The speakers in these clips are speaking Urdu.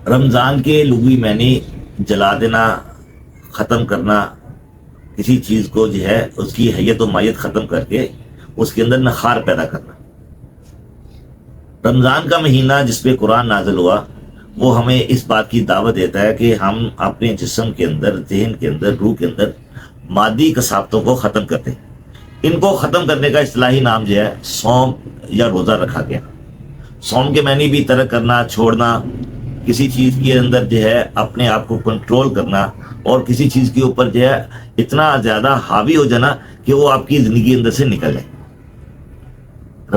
رمضان کے لغوی معنی جلا دینا، ختم کرنا، کسی چیز کو جو ہے اس کی حیت و مائیت ختم کر کے اس کے اندر نخار پیدا کرنا۔ رمضان کا مہینہ جس پہ قرآن نازل ہوا وہ ہمیں اس بات کی دعوت دیتا ہے کہ ہم اپنے جسم کے اندر، ذہن کے اندر، روح کے اندر مادی کثافتوں کو ختم کرتے ہیں۔ ان کو ختم کرنے کا اصطلاحی نام جو ہے صوم یا روزہ رکھا گیا۔ صوم کے معنی بھی ترک کرنا، چھوڑنا، کسی چیز کے اندر جو ہے اپنے آپ کو کنٹرول کرنا، اور کسی چیز کے اوپر جو ہے اتنا زیادہ حاوی ہو جانا کہ وہ آپ کی زندگی اندر سے نکل جائے۔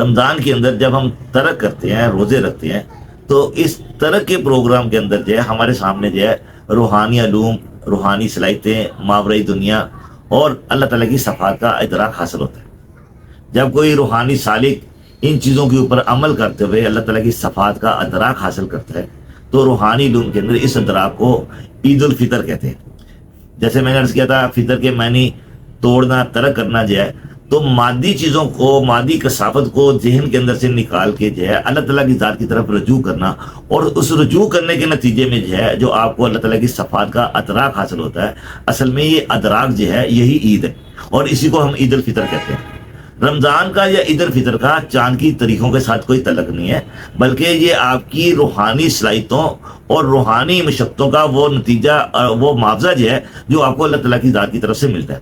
رمضان کے اندر جب ہم ترک کرتے ہیں، روزے رکھتے ہیں، تو اس ترک کے پروگرام کے اندر جو ہے ہمارے سامنے جو ہے روحانی علوم، روحانی صلاحیتیں، ماورائی دنیا اور اللہ تعالیٰ کی صفات کا ادراک حاصل ہوتا ہے۔ جب کوئی روحانی سالک ان چیزوں کے اوپر عمل کرتے ہوئے اللہ تعالیٰ کی صفات کا ادراک حاصل کرتا ہے تو روحانی علوم کے اندر اس ادراک کو عید الفطر کہتے ہیں۔ جیسے میں نے عرض کیا تھا، فطر کے معنی توڑنا، ترک کرنا جو ہے، تو مادی چیزوں کو، مادی کثافت کو ذہن کے اندر سے نکال کے جو ہے اللہ تعالیٰ کی ذات کی طرف رجوع کرنا، اور اس رجوع کرنے کے نتیجے میں جو ہے جو آپ کو اللہ تعالیٰ کی صفات کا ادراک حاصل ہوتا ہے، اصل میں یہ ادراک جو ہے یہی عید ہے، اور اسی کو ہم عید الفطر کہتے ہیں۔ رمضان کا یا عید الفطر کا چاند کی تاریخوں کے ساتھ کوئی تعلق نہیں ہے، بلکہ یہ آپ کی روحانی صلاحیتوں اور روحانی مشقتوں کا وہ نتیجہ، وہ معاوضہ جو ہے جو آپ کو اللہ تعالیٰ کی ذات کی طرف سے ملتا ہے۔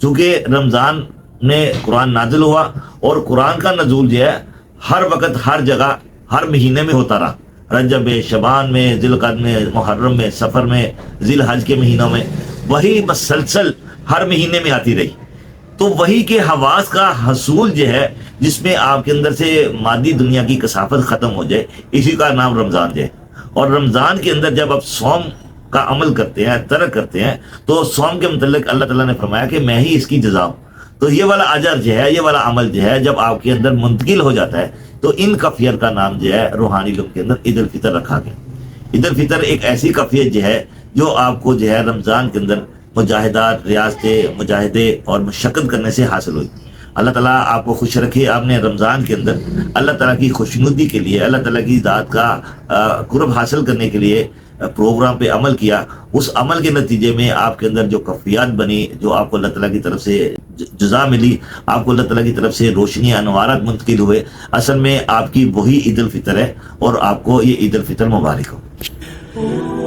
چونکہ رمضان میں قرآن نازل ہوا، اور قرآن کا نزول جو ہے ہر وقت، ہر جگہ، ہر مہینے میں ہوتا رہا۔ رجب میں، شعبان میں، ذی القعدہ میں، محرم میں، سفر میں، ذی الحج کے مہینوں میں وہی مسلسل ہر مہینے میں آتی رہی۔ تو وہی کے حواس کا حصول جو ہے، جس میں آپ کے اندر سے مادی دنیا کی کثافت ختم ہو جائے، اسی کا نام رمضان جو ہے۔ اور رمضان کے اندر جب آپ صوم کا عمل کرتے ہیں، ترک کرتے ہیں، تو صوم کے متعلق اللہ تعالیٰ نے فرمایا کہ میں ہی اس کی جزا ہوں۔ تو یہ والا اجر جو ہے، یہ والا عمل جو ہے جب آپ کے اندر منتقل ہو جاتا ہے، تو ان کفیت کا نام جو ہے روحانی علوم کے اندر عید الفطر رکھا گیا۔ عید الفطر ایک ایسی کفیت جو ہے جو آپ کو جو ہے رمضان کے اندر مجاہدات، ریاضتیں، مجاہدے اور مشقت کرنے سے حاصل ہوئی۔ اللہ تعالیٰ آپ کو خوش رکھے۔ آپ نے رمضان کے اندر اللہ تعالیٰ کی خوشنودی کے لیے، اللہ تعالیٰ کی ذات کا قرب حاصل کرنے کے لیے پروگرام پہ عمل کیا۔ اس عمل کے نتیجے میں آپ کے اندر جو کفیات بنی، جو آپ کو اللہ تعالیٰ کی طرف سے جزا ملی، آپ کو اللہ تعالیٰ کی طرف سے روشنی، انوارات منتقل ہوئے، اصل میں آپ کی وہی عید الفطر ہے، اور آپ کو یہ عید الفطر مبارک ہو۔